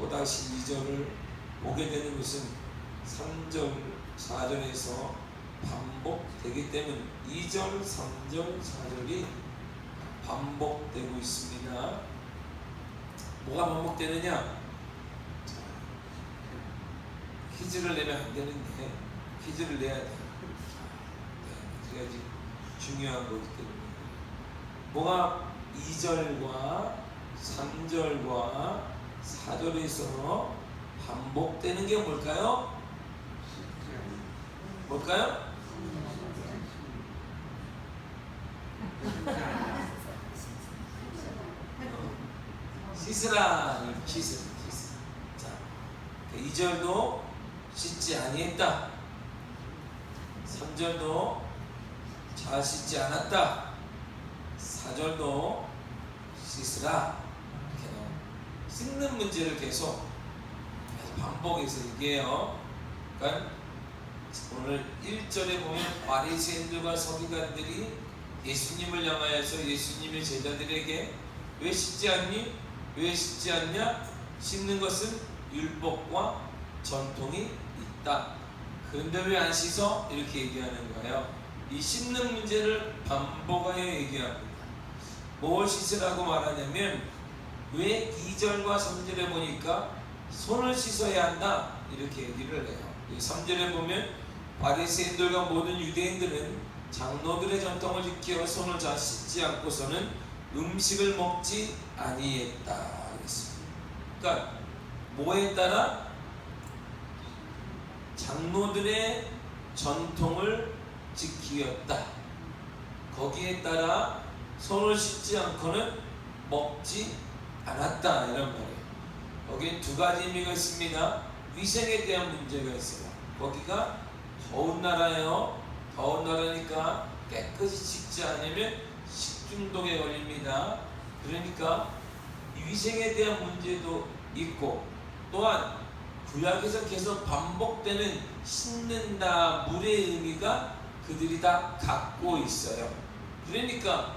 또다시 2절을 보게 되는 것은 3절, 4절에서 반복되기 때문에 2절, 3절, 4절이 반복되고 있습니다. 뭐가 반복되느냐? 퀴즈를 내면 안 되는데 퀴즈를 내야 돼요. 그래야지 중요한 거기 때문에. 뭐가 2절과 3절과 4절에서 반복되는 게 뭘까요? 뭘까요? 씻으라. 자, 2절도 씻지 아니했다. 3절도 잘 씻지 않았다. 4절도 씻으라. 이렇게 나와요. 씻는 문제를 계속 반복해서 얘기해요. 그러니까 오늘 1절에 보면 바리새인들과 서기관들이 예수님을 향하여서 예수님의 제자들에게 왜 씻지 않니? 왜 씻지 않냐? 씻는 것은 율법과 전통이 있다. 그런데 왜 안 씻어? 이렇게 얘기하는 거예요. 이 씻는 문제를 반복하여 얘기합니다. 뭘 씻으라고 말하냐면 왜 2절과 3절에 보니까 손을 씻어야 한다 이렇게 얘기를 해요. 3절에 보면 바리새인들과 모든 유대인들은 장로들의 전통을 지켜 손을 잘 씻지 않고서는 음식을 먹지 아니했다 그랬습니다. 그러니까 뭐에 따라? 장로들의 전통을 지키었다. 거기에 따라 손을 씻지 않고는 먹지 않았다 이런 말이에요. 거기에 두 가지 의미가 있습니다. 위생에 대한 문제가 있어요. 거기가 더운 나라예요. 더운 나라니까 깨끗이 씻지 않으면 식중독에 걸립니다. 그러니까 위생에 대한 문제도 있고, 또한 구약에서 계속 반복되는 씻는다 물의 의미가 그들이 다 갖고 있어요. 그러니까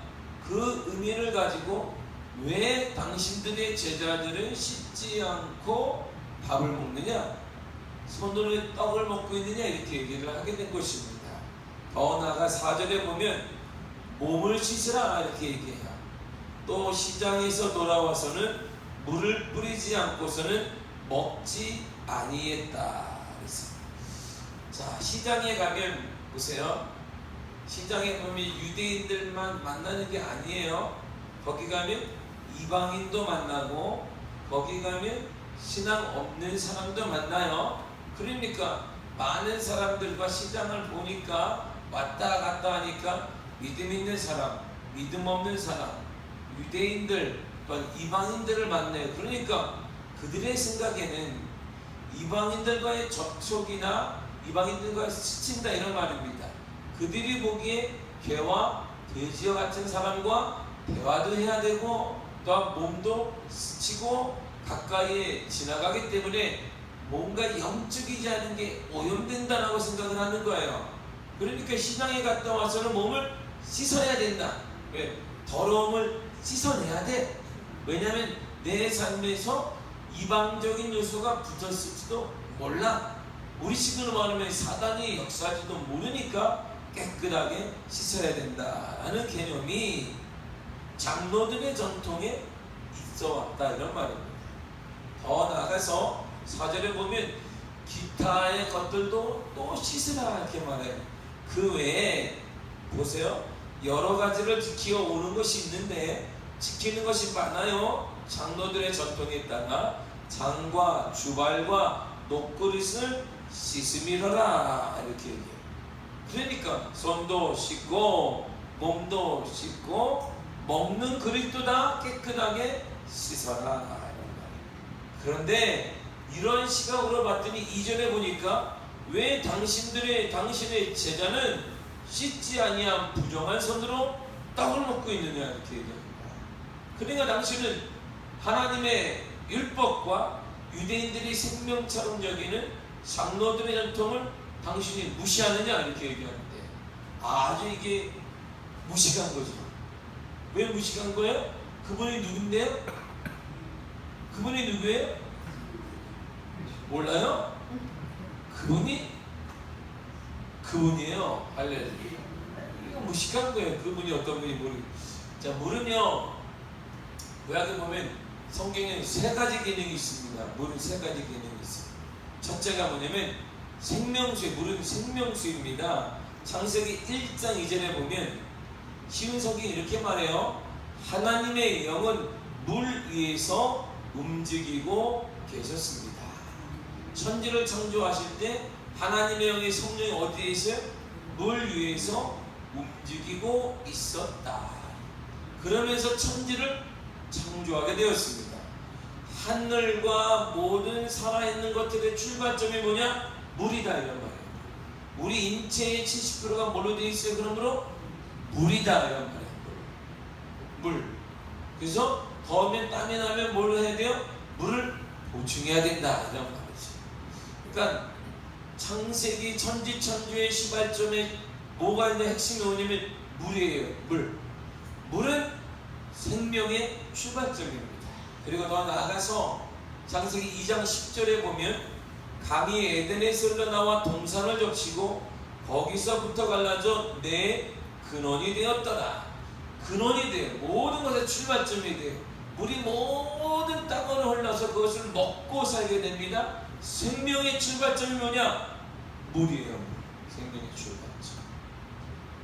그 의미를 가지고 왜 당신들의 제자들은 씻지 않고 밥을 먹느냐, 손으로 떡을 먹고 있느냐 이렇게 얘기를 하게 된 것입니다. 더 나아가 4절에 보면 몸을 씻으라 이렇게 얘기해요. 또 시장에서 돌아와서는 물을 뿌리지 않고서는 먹지 아니했다 그랬어요. 자, 시장에 가면 보세요. 시장에 가면 유대인들만 만나는 게 아니에요. 거기 가면 이방인도 만나고 거기 가면 신앙 없는 사람도 만나요. 그러니까 많은 사람들과 시장을 보니까 왔다 갔다 하니까 믿음 있는 사람, 믿음 없는 사람, 유대인들, 이방인들을 만나요. 그러니까 그들의 생각에는 이방인들과의 접촉이나 이방인들과 스친다 이런 말입니다. 그들이 보기에 개와 돼지와 같은 사람과 대화도 해야 되고 또한 몸도 스치고 가까이에 지나가기 때문에 뭔가 영적이지 않은 게 오염된다라고 생각을 하는 거예요. 그러니까 시장에 갔다 와서는 몸을 씻어야 된다. 왜? 더러움을 씻어내야 돼. 왜냐하면 내 삶에서 이방적인 요소가 붙었을지도 몰라. 우리 식으로 말하면 사단이 역사할지도 모르니까 깨끗하게 씻어야 된다라는 개념이 장로들의 전통에 있어 왔다 이런 말입니다. 더 나아가서 4절에 보면 기타의 것들도 또 씻으라 이렇게 말해요. 그 외에 보세요. 여러 가지를 지켜 오는 것이 있는데 지키는 것이 많아요. 장로들의 전통에 따라 장과 주발과 녹그릇을 씻음이러라 이렇게 얘기해요. 그러니까 손도 씻고 몸도 씻고 먹는 그릇도 다 깨끗하게 씻어라 이런 말이에요. 그런데 이런 시각으로 봤더니 2절에 보니까 왜 당신의 제자는 씻지 아니한 부정한 손으로 떡을 먹고 있느냐 이렇게 얘기합니다. 그러니까 당신은 하나님의 율법과 유대인들이 생명처럼 여기는 장로들의 전통을 당신이 무시하느냐 이렇게 얘기하는데 아주 이게 무식한 거죠. 왜 무식한 거예요? 그분이 누군데요? 그분이 누구예요? 몰라요? 그분이에요. 할렐루야. 이거 무식한 거예요. 그분이 어떤 분이 모르겠어요. 자, 물은요, 구약에 보면 성경에 세 가지 기능이 있습니다. 물은 세 가지 기능이 있습니다. 첫째가 뭐냐면 생명수, 물은 생명수입니다. 창세기 1장 2절에 보면 쉬운 성경이 이렇게 말해요. 하나님의 영은 물 위에서 움직이고 계셨습니다. 천지를 창조하실 때 하나님의 영의 성령이 어디에 있어요? 물 위에서 움직이고 있었다. 그러면서 천지를 창조하게 되었습니다. 하늘과 모든 살아있는 것들의 출발점이 뭐냐? 물이다, 이런 말이에요. 우리 인체의 70%가 뭘로 되어 있어요? 그러므로 물이다, 이런 말이에요. 물. 그래서 더우면 땀이 나면 뭘 해야 돼요? 물을 보충해야 된다, 이런 말이죠. 그러니까 창세기 천지창조의 시발점에 뭐가 있는 핵심이 뭐냐면 물이에요. 물은 생명의 출발점입니다. 그리고 더 나아가서 창세기 2장 10절에 보면 감히 에덴에서 흘러나와 동산을 적시고 거기서부터 갈라져 내 근원이 되었더라. 근원이 돼요. 모든 것의 출발점이 돼요. 물이 모든 땅으로 흘러서 그것을 먹고 살게 됩니다. 생명의 출발점이 뭐냐? 물이에요. 생명의 출발점.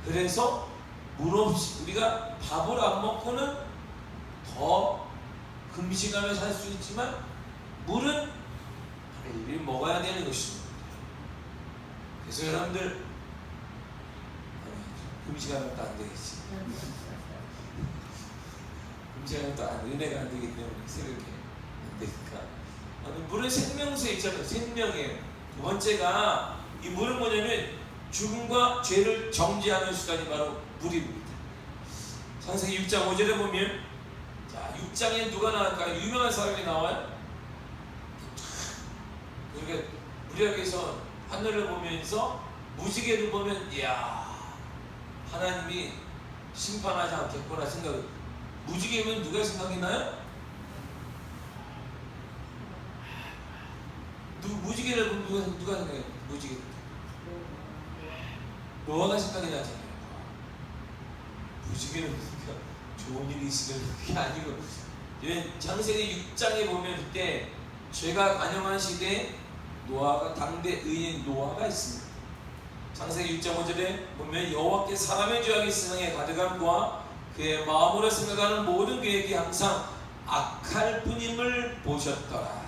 그래서 물 없이 우리가 밥을 안 먹고는 더 금식하며 살 수 있지만 물은 매일 먹어야 되는 것입니다. 그래서 여러분들 금식하면 또 안 되겠지. 금식하면 또 은혜가 안 되기 때문에 새롭게 안 되니까. 물은 생명수에 있잖아요. 생명이에요. 두 번째가 이 물은 뭐냐면 죽음과 죄를 정죄하는 수단이 바로 물입니다. 창세기 6장 5절에 보면, 자, 6장에 누가 나올까요? 유명한 사람이 나와요. 그러니까 구약에서 하늘을 보면서 무지개를 보면, 이야, 하나님이 심판하지 않겠구나 생각. 무지개면 누가 생각이 나요? 무지개를 보면 누가 생각해요? 무지개. 노아가 생각이 나잖아요. 무지개는 그러니까 좋은 일이 있으면 그게 아니고, 창세기 6장에 보면 그때 죄가 간영한 시대에 노아가, 당대 의인 노아가 있습니다. 창세기 6장 5절에 보면 여호와께 사람의 죄악이 세상에 가득함과 그의 마음으로 생각하는 모든 계획이 항상 악할 뿐임을 보셨더라.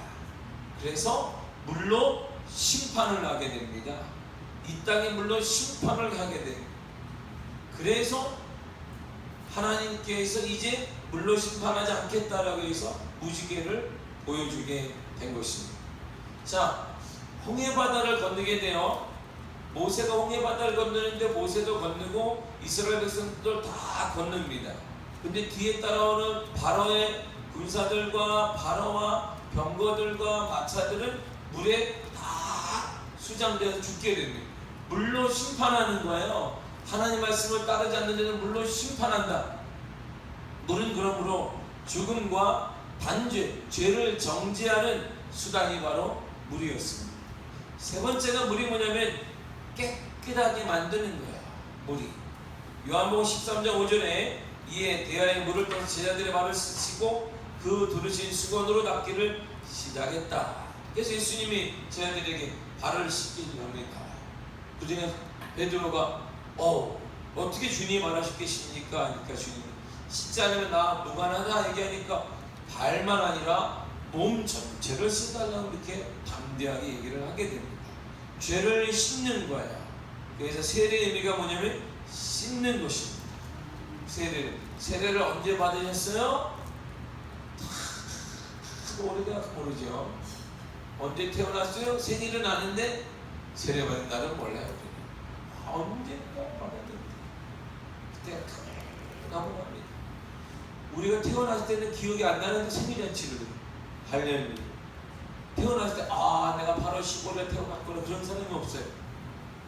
그래서 물로 심판을 하게 됩니다. 이 땅에 물로 심판을 하게 됩니다. 그래서 하나님께서 이제 물로 심판하지 않겠다라고 해서 무지개를 보여주게 된 것입니다. 자, 홍해바다를 건너게 돼요. 모세가 홍해바다를 건너는데 모세도 건너고 이스라엘 백성들 다 건넙니다. 근데 뒤에 따라오는 바로의 군사들과 바로와 병거들과 마차들은 물에 다 수장되어서 죽게 됩니다. 물로 심판하는 거예요. 하나님 말씀을 따르지 않는 자는 물로 심판한다. 물은 그러므로 죽음과 단죄, 죄를 정죄하는 수단이 바로 물이었습니다. 세 번째가 물이 뭐냐면 깨끗하게 만드는 거야. 물이. 요한복음 13장 5절에 이에 대하여 물을 떠서 제자들의 발을 씻고 그 두르신 수건으로 닦기를 시작했다. 그래서 예수님이 제자들에게 발을 씻기는 겁니다. 그 중에 베드로가 어떻게 주님 발을 씻기십니까? 하니까 주님이 씻지 않으면 나 무관하다 얘기하니까 발만 아니라 몸 전체를 씻달라고 이렇게 담대하게 얘기를 하게 됩니다. 죄를 씻는 거예요. 그래서 세례의 의미가 뭐냐면 씻는 것입니다. 세례를 언제 받으셨어요? 오래돼서 모르죠. 언제 태어났어요? 생일은 아는데 세례 받은 날은 몰라요. 언젠가 받았는데 그때가 넘어갑니다. 우리가 태어났을 때는 기억이 안 나는데 생일잔치를 할렐루야. 태어났을 때 내가 8월 15일에 태어났구나 그런 사람이 없어요.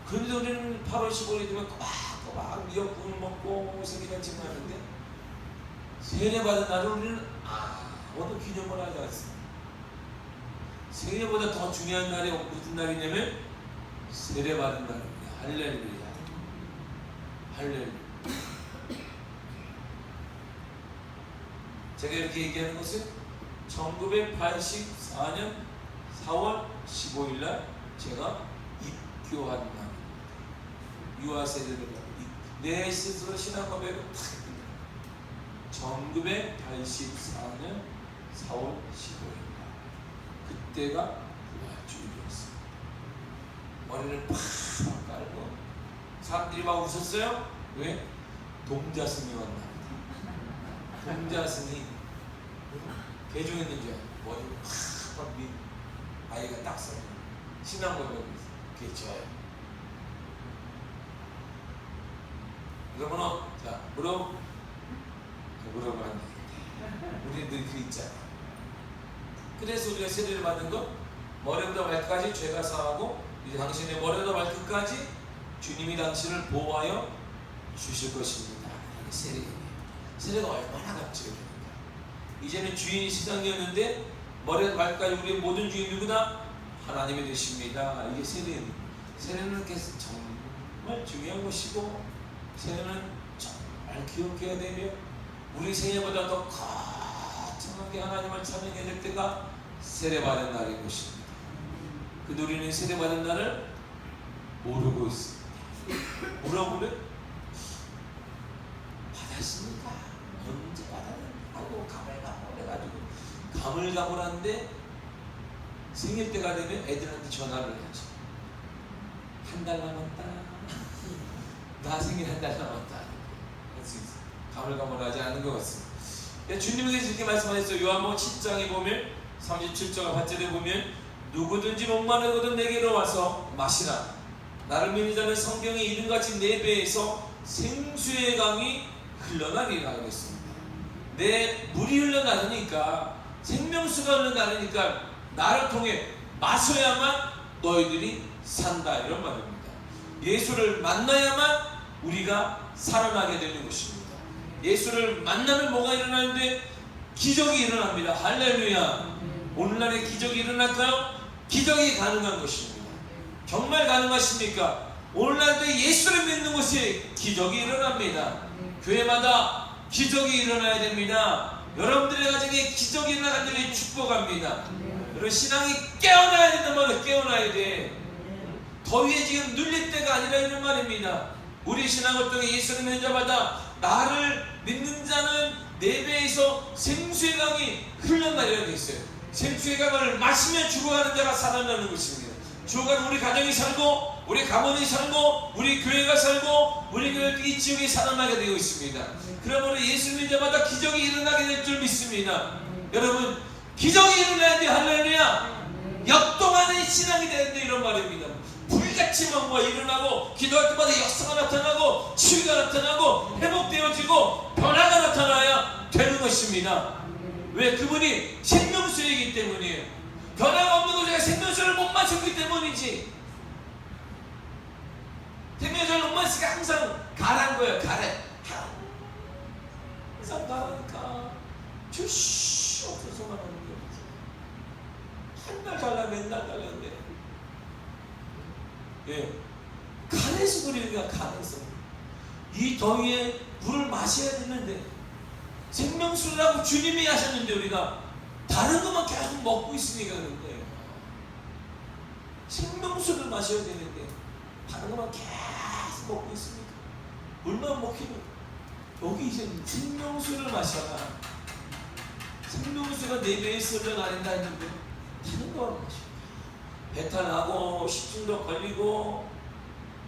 그런데 우리는 8월 15일이 되면 꼬박꼬박 미역국을 먹고 생일잔치를 하는데 세례 받은 날은 우리는 아무도 기념을 하지 않습니다. 생일보다 더 중요한 날이 무슨 날이냐면 세례받은 날입니다. 할렐루야. 할렐루야. 제가 이렇게 얘기하는 것은 1984년 4월 15일 날 제가 입교한 날, 유아세례를 내 스스로 신앙 고백을 탁 했습니다. 1984년 4월 15일 날 그때가 부활주일이었어요. 머리를 팍 깔고 사람들이 막 웃었어요. 왜? 동자승이 왔나. 동자승이 개종했는 줄 알고 머리를 팍 민 아이가 딱 서요. 신앙 고백을 했어요. 그게 저예요. 그러면 자 물어보면 안 돼. 우리들 그 있잖아. 그래서 우리가 세례를 받는 건 머리부터 발끝까지 죄가 사하고 이제 당신의 머리부터 발끝까지 주님이 당신을 보호하여 주실 것입니다. 이게 세례예요. 세례가 얼마나 값지거든요. 이제는 주인이 세상이었는데 머리부터 발끝까지 우리의 모든 주인 누구다? 하나님이 되십니다. 이게 세례입니다. 세례는 정말 중요한 것이고 세례는 정말 기억해야 되며 우리 생애보다 더 거창하게 하나님을 찬양해야 될 때가 세례받은 날인 것입니다. 근데 우리는 세례받은 날을 모르고 있습니다. 물어보면 받았습니까? 언제 받았냐고 가물가물해가지고 가물가물한데 생일 때가 되면 애들한테 전화를 하죠. 한 달 남았다. 나 생일 한 달 남았다. 가물가물하지 않은 것 같습니다. 주님께서 이렇게 말씀하셨어요. 요한복음 7장에 보면 37절 8절에 보면 누구든지 목마르거든 내게로 와서 마시라. 나를 믿는 자는 성경에 이름같이 내 배에서 생수의 강이 흘러나리라 그랬습니다. 내 물이 흘러나르니까 생명수가 흘러나르니까 나를 통해 마셔야만 너희들이 산다 이런 말입니다. 예수를 만나야만 우리가 살아나게 되는 것입니다. 예수를 만나면 뭐가 일어나는데 기적이 일어납니다. 할렐루야. 오늘날에 기적이 일어날까요? 기적이 가능한 것입니다. 정말 가능하십니까? 오늘날도 예수를 믿는 곳에 기적이 일어납니다. 교회마다 기적이 일어나야 됩니다. 여러분들의 가정에 기적이 일어나기를 축복합니다. 여러분 신앙이 깨어나야 된단 말이에요. 깨어나야 돼. 더위에 지금 눌릴 때가 아니라 이런 말입니다. 우리 신앙을 통해 예수를 믿는 자마다 나를 믿는 자는 내 배에서 생수의 강이 흘러나리라고 했어요. 생수의 강을 마시면 죽어가는 자가 살아나는 것입니다. 죽어가는 우리 가정이 살고 우리 가문이 살고 우리 교회가 살고 우리 교회 이 지역이 살아나게 되어 있습니다. 그러므로 예수 믿는 자마다 기적이 일어나게 될 줄 믿습니다. 여러분 기적이 일어나야 돼. 할렐루야. 역동하는 신앙이 되야 돼 이런 말입니다. 불같이 뭔가 일어나고 기도할 때마다 역사가 나타나고 치유가 나타나고 회복되어지고 변화가 나타나야 되는 것입니다. 왜? 그분이 생명수이기 때문이에요. 변화가 없는 것에 생명수를 못 마셨기 때문이지. 생명수를 못 마시니까 항상 가란 거예요. 가래. 항상 가라니까 주시 없어서만 하는 거예요. 한날 달라 맨날 달라는데 예, 간에서 그러니까 간에서 이 더위에 물을 마셔야 되는데 생명수라고 주님이 하셨는데 우리가 다른 것만 계속 먹고 있으니까 그런 거예요. 생명수를 마셔야 되는데 다른 것만 계속 먹고 있으니까 물만 먹히면 여기 이제 생명수를 마셔라. 생명수가 내 배에 흘러나린다 했는데 다른 것만 마셔. 배탈나고 식중독 걸리고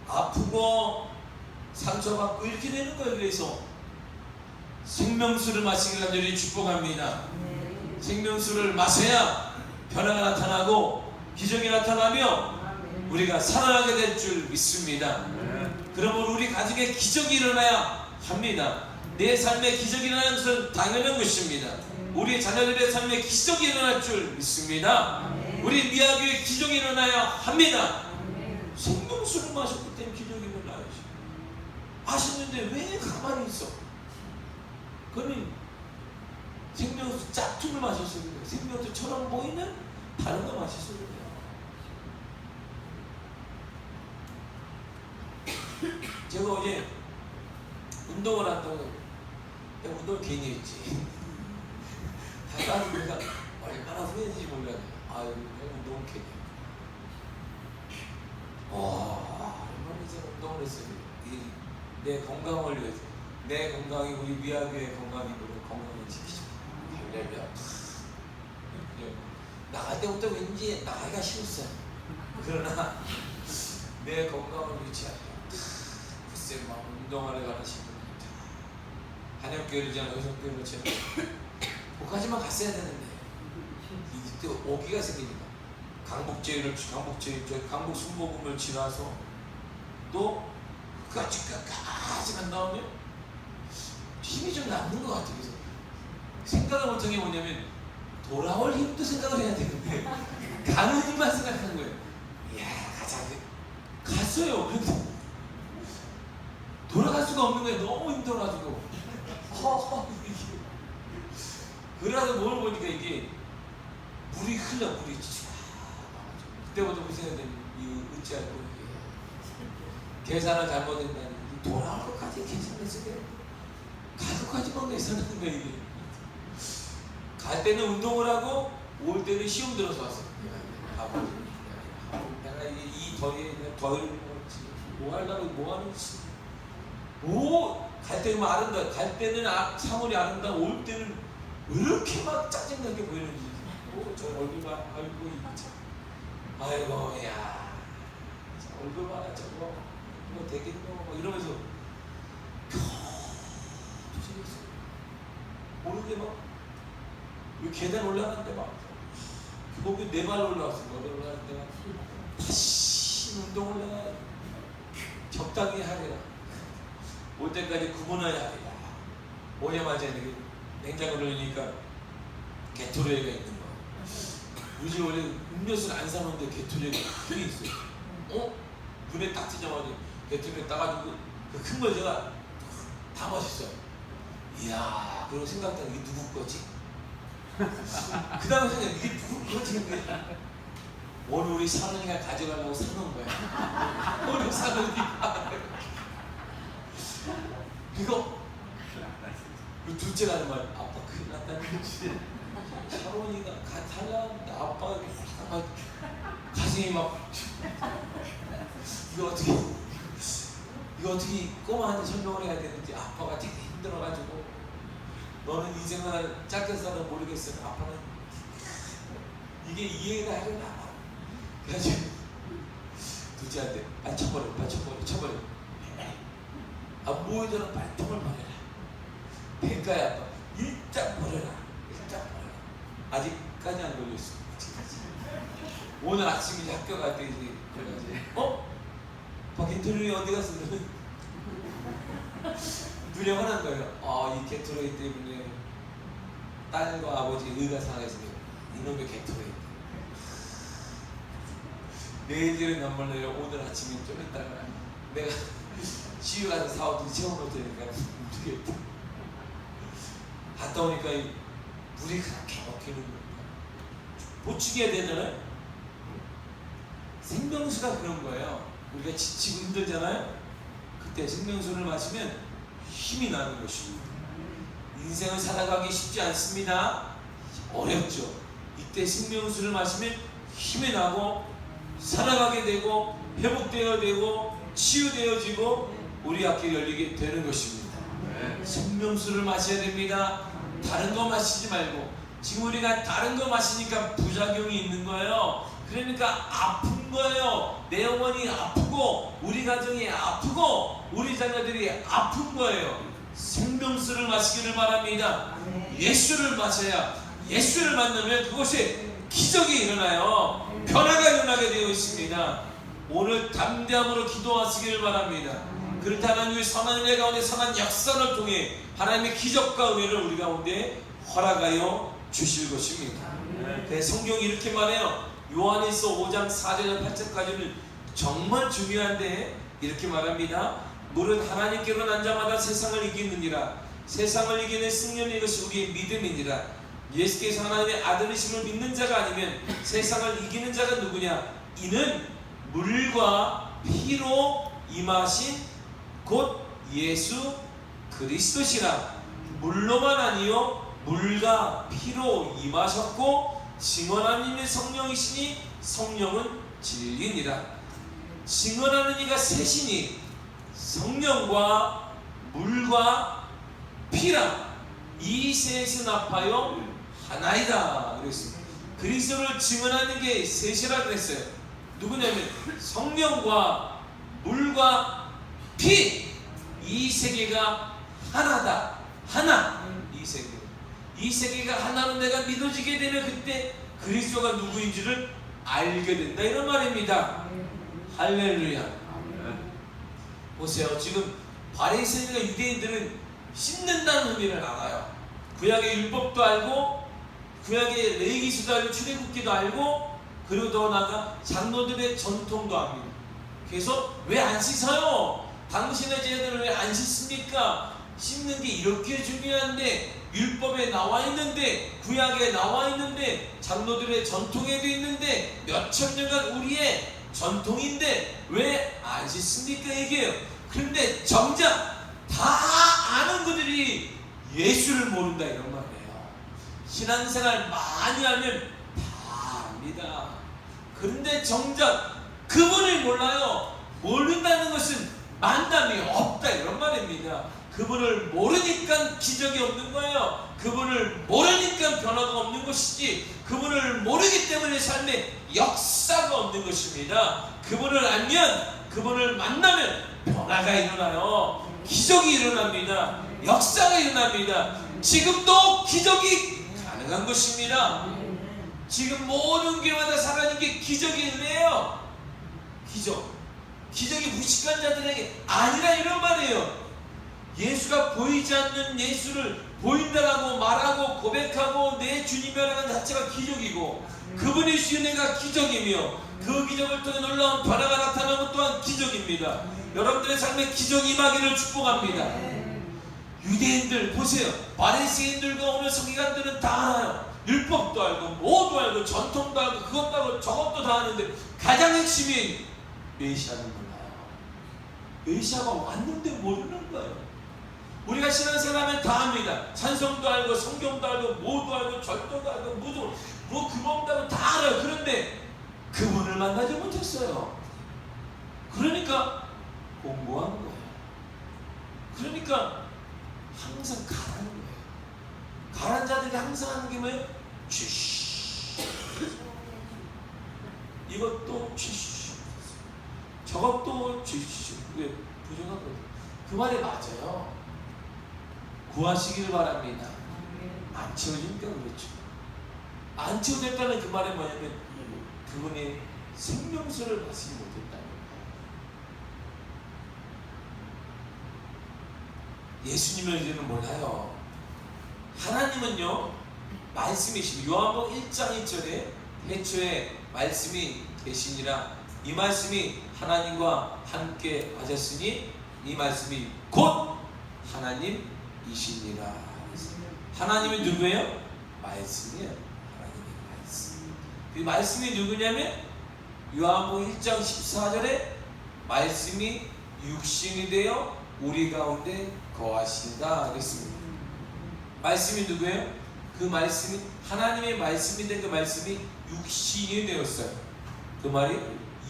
아프고 상처받고 이렇게 되는 거예요. 그래서 생명수를 마시길 간절히 축복합니다. 생명수를 마셔야 변화가 나타나고 기적이 나타나며 우리가 살아나게 될 줄 믿습니다. 그러므로 우리 가정에 기적이 일어나야 합니다. 내 삶에 기적이 일어나는 것은 당연한 것입니다. 우리 자녀들의 삶에 기적이 일어날 줄 믿습니다. 우리 미아교회 기적이 일어나야 합니다. 생명수를 마셨기 때문에 기적이 일어나야지. 마셨는데 왜 가만히 있어? 그러면 생명수 짝퉁을 마셨어요. 생명수처럼 보이는 다른 거 마시소리야. 제가 어제 운동을 한다고, 내가 운동을 괜히 했지. 하다가 내가 얼마나 후회했는지 몰라요. 아유, 내가 운동을 괜히 했구나. 얼마나 제가 운동을 했어요. 내 건강을 위해서. 내 건강이 우리 미아교의 건강이 건강을 지키죠. 할렐루야. 나갈 때부터 왠지 나이가 싫었어요. 그러나 내 건강을 유지하려 글쎄 막 운동하러 가는 친구들 한약교회를 지나 의성교회를 지나 거기까지만 갔어야 되는데 이때 오기가 생기니까 강북 순복음을 지나서 또 끝까지 간 다음에 힘이 좀 남는 것 같아요. 그래서 생각을 못한 게 뭐냐면 돌아올 힘도 생각을 해야 되는데 가는 힘만 생각하는 거예요. 이야 가자. 갔어요. 근데 돌아갈 수가 없는 거예요. 너무 힘들어가지고 그러다 뭘 보니까 이게 물이 흘러. 물이 그때부터 무슨 생각이 어찌할고 계산을 잘못했다니 돌아올 것까지 괜찮았어요. 갈 것까지만 계산하는 거예요. 이게 갈 때는 운동을 하고 올 때는 시험 들어서 왔어요. 내가 이게 이 더위를 먹었지. 뭐 하려고 뭐 하는 짓이. 갈 때는 아름다워. 갈 때는 사물이 아름다워. 올 때는 왜 이렇게 막 짜증나게 보이는지. 저 얼굴 봐. 아이고 야 얼굴 봐라 저거 뭐 되겠노 뭐 이러면서 오는데 막 계단 올라가는데 막 거기 4발 올라왔어. 4발 올라가는데 막 다시 운동 올라가. 적당히 하리라. 올 때까지 구분해야 하리라. 오자마자 냉장고를 열니까 게토레이가 있는 거야. 요즘 원래 음료수를 안 사놓는데 게토레이가 크게 있어요. 눈에 딱 뜨자마자 게토레이 따가지고 그 큰 걸 제가 다 마셨어요. 이야, 그런 생각하는 이게 누구 거지? 그 다음에 생각 이게 누구 거지? 오늘 우리 사돈이가 가져가려고 사놓은 거야. 오늘 사돈이가 이거 그 둘째가 하는 말, 아빠 큰일 났다는 거지. 사돈이가 달라는데 아빠가 가슴이 막 이거 어떻게 꼬마한테 설명을 해야 되는지. 아빠가 되게 힘들어가지고 너는 인생을 짧게 살아 모르겠어. 아빠는 이게 이해가 하려나. 그래가지고 둘째한테 쳐버려. 안 보이더라. 발통을 버려라. 대가야 아빠. 일단 버려라. 아직까지 안 걸렸어. 오늘 아침에 이제 학교 갈 때 이제 그래가지고 게토레이 어디 갔어? 눈이 화난 거예요. 이 게토레이 때문에 딸과 아버지 의가 상해서 이놈의 게토레이. 내일은 안 몰라요. 오늘 아침에 좀 있다가 내가 시유 가서 사오더니 채워놓을 테니까 움직였다. 갔다 오니까 물이 그렇게 먹히는 거예요. 보충해야 되잖아요. 생명수가 그런 거예요. 우리가 지치고 힘들잖아요. 그때 생명수를 마시면 힘이 나는 것입니다. 인생을 살아가기 쉽지 않습니다. 어렵죠. 이때 생명수를 마시면 힘이 나고 살아가게 되고 회복되어 되고 치유되어지고 우리 앞길이 열리게 되는 것입니다. 생명수를 마셔야 됩니다. 다른 거 마시지 말고. 지금 우리가 다른 거 마시니까 부작용이 있는 거예요. 그러니까 아픈 거예요. 내 영혼이 아프고 우리 가정이 아프고 우리 자녀들이 아픈 거예요. 생명수를 마시기를 바랍니다. 예수를 마셔야, 예수를 만나면 그곳에 기적이 일어나요. 변화가 일어나게 되어 있습니다. 오늘 담대함으로 기도하시기를 바랍니다. 그렇다 하나님의 선한 은혜 가운데 선한 역사를 통해 하나님의 기적과 은혜를 우리 가운데 허락하여 주실 것입니다. 성경이 이렇게 말해요. 요한일서 5장 4절 8절까지는 정말 중요한데 이렇게 말합니다. 물은 하나님께로 난 자마다 세상을 이기느니라. 세상을 이기는 승리는 이것이 우리의 믿음이니라. 예수께서 하나님의 아들이심을 믿는 자가 아니면 세상을 이기는 자가 누구냐? 이는 물과 피로 임하신 곧 예수 그리스도시라. 물로만 아니요 물과 피로 임하셨고 증언하는 이는 성령이시니 성령은 진리니라. 증언하는 이가 셋이니 성령과 물과 피라. 이 셋은 합하여 하나이다 그랬습니다. 그리스도를 증언하는 게 셋이라 그랬어요. 누구냐면 성령과 물과 피, 이 세 개가 하나다. 하나. 이 세 개. 이 세 개가 하나로 내가 믿어지게 되면 그때 그리스도가 누구인지를 알게 된다 이런 말입니다. 할렐루야. 보세요. 지금 바리새인과 유대인들은 씻는다는 의미를 알아요. 구약의 율법도 알고 구약의 레위기서도 알고 출애굽기도 알고 그리고 더 나아가 장로들의 전통도 압니다. 그래서 왜 안 씻어요? 당신의 제자들은 왜 안 씻습니까? 씻는 게 이렇게 중요한데 율법에 나와 있는데 구약에 나와 있는데 장로들의 전통에도 있는데 몇천 년간 우리의 전통인데 왜 안 씻습니까? 얘기해요. 그런데 정작 다 아는 그들이 예수를 모른다 이런 말이에요. 신앙생활 많이 하면 다 압니다. 그런데 정작 그분을 몰라요. 모른다는 것은 만남이 없다 이런 말입니다. 그분을 모르니까 기적이 없는 거예요. 그분을 모르니까 변화가 없는 것이지 그분을 모르기 때문에 삶에 역사가 없는 것입니다. 그분을 알면 그분을 만나면 변화가 일어나요. 기적이 일어납니다. 역사가 일어납니다. 지금도 기적이 가능한 것입니다. 지금 모든 교회마다 살아있는 게 기적의 은혜예요. 기적이 무식한 자들에게 아니라 이런 말이에요. 예수가 보이지 않는 예수를 보인다라고 말하고 고백하고 내 주님이라는 것 자체가 기적이고 그분의 은혜가 기적이며 그 기적을 통해 놀라운 변화가 나타나는 것 또한 기적입니다. 여러분들의 삶에 기적이 임하기를 축복합니다. 유대인들 보세요. 바리새인들과 오늘 서기관들은 다 알아요. 율법도 알고 뭐도 알고 전통도 알고 그것도 알고 저것도 다 아는데 가장 핵심인 메시아는 몰라요. 메시아가 왔는데 모르는 거예요. 우리가 신앙생활하면 다 압니다. 찬송도 알고 성경도 알고 뭐도 알고 절도도 알고 무도 뭐 그것도 알고 다 알아요. 그런데 그분을 만나지 못했어요. 그러니까 공부하는 거예요. 그러니까 항상 가라는 거예요. 가란 자들이 항상 하는 게 뭐예요? 쥐쉬 이것도 쥐쉬 저것도 쥐쉬. 왜? 부정하거든요. 그 말이 맞아요. 구하시길 바랍니다. 안 채워지니까 그렇죠. 안 채워졌다는 그 말이 뭐냐면 그분의 생명수를 받지 못했다는 거예요. 예수님을 이제는 몰라요. 하나님은요 말씀이십니다. 요한복음 1장 1절에 태초에 말씀이 계시니라. 이 말씀이 하나님과 함께 하셨으니 이 말씀이 곧 하나님이시니라. 하나님이 누구예요? 말씀이에요. 하나님의 말씀. 그 말씀이 누구냐면 요한복음 1장 14절에 말씀이 육신이 되어 우리 가운데 거하신다 그랬습니다. 말씀이 누구예요? 그 말씀이 하나님의 말씀이 된 그 말씀이 육신이 되었어요. 그 말이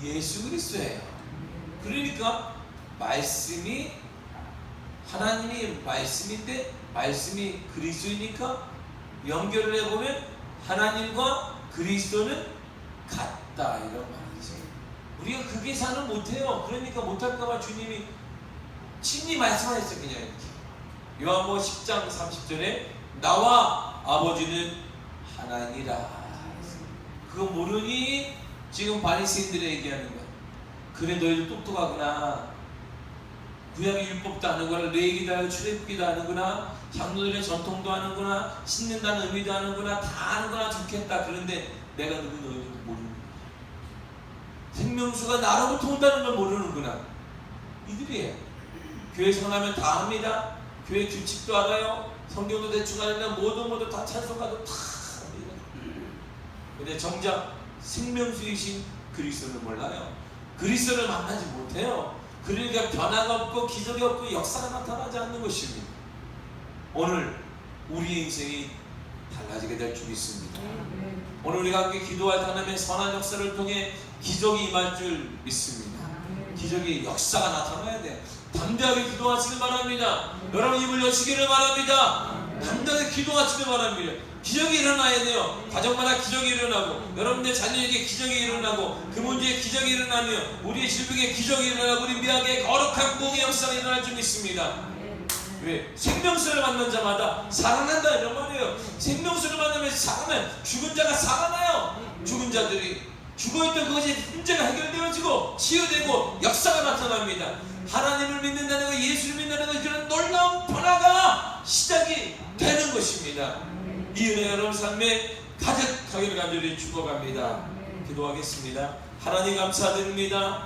예수 그리스도예요. 그러니까 말씀이 하나님이 말씀인데 말씀이 그리스도이니까 연결을 해보면 하나님과 그리스도는 같다 이런 말이죠. 우리가 그 계산을 못해요. 그러니까 못할까봐 주님이 친히 말씀하셨어요. 그냥 이렇게 요한복음 10장 30절에 나와 아버지는 하나니라. 그거 모르니 지금 바리새인들이 얘기하는 거야. 그래 너희들 똑똑하구나. 구약의 율법도 아는구나. 레위기도 알고 출애굽기도 아는구나. 장로들의 전통도 아는구나. 씻는다는 의미도 아는구나. 다 아는구나. 좋겠다. 그런데 내가 누구 너희들도 모르는구나. 생명수가 나로부터 온다는 걸 모르는구나. 이들이에요. 교회 생활하면 다 합니다. 교회 규칙도 알아요. 성경도 대충 하면 모두 다 찬송가도 다 합니다. 근데 정작 생명수이신 그리스도를 몰라요. 그리스도를 만나지 못해요. 그러니까 변화가 없고 기적이 없고 역사가 나타나지 않는 것입니다. 오늘 우리의 인생이 달라지게 될 줄 믿습니다. 오늘 우리가 함께 기도할 하나님의 선한 역사를 통해 기적이 임할 줄 믿습니다. 기적이 역사가 나타나야 돼. 담대하게 기도하시길 바랍니다. 여러분 입을 여시기를 바랍니다. 담대하게 기도하시길 바랍니다. 기적이 일어나야 돼요. 가정마다 기적이 일어나고, 여러분들 자녀에게 기적이 일어나고, 그 문제에 기적이 일어나며, 우리의 질병에 기적이 일어나고, 우리 미학의 거룩한 공의 역사가 일어날 줄 믿습니다. 왜? 생명수를 만난 자마다 살아난다 이런 말이에요. 생명수를 만나면 살아나요. 죽은 자가 살아나요. 죽은 자들이 죽어있던 그것이 문제가 해결되어지고 치유되고 역사가 나타납니다. 하나님을 믿는다는 것, 예수를 믿는다는 것, 그런 놀라운 변화가 시작이 되는 것입니다. 이 은혜가 여러분 삶에 가득하기를 간절히 축복합니다. 기도하겠습니다. 하나님 감사드립니다.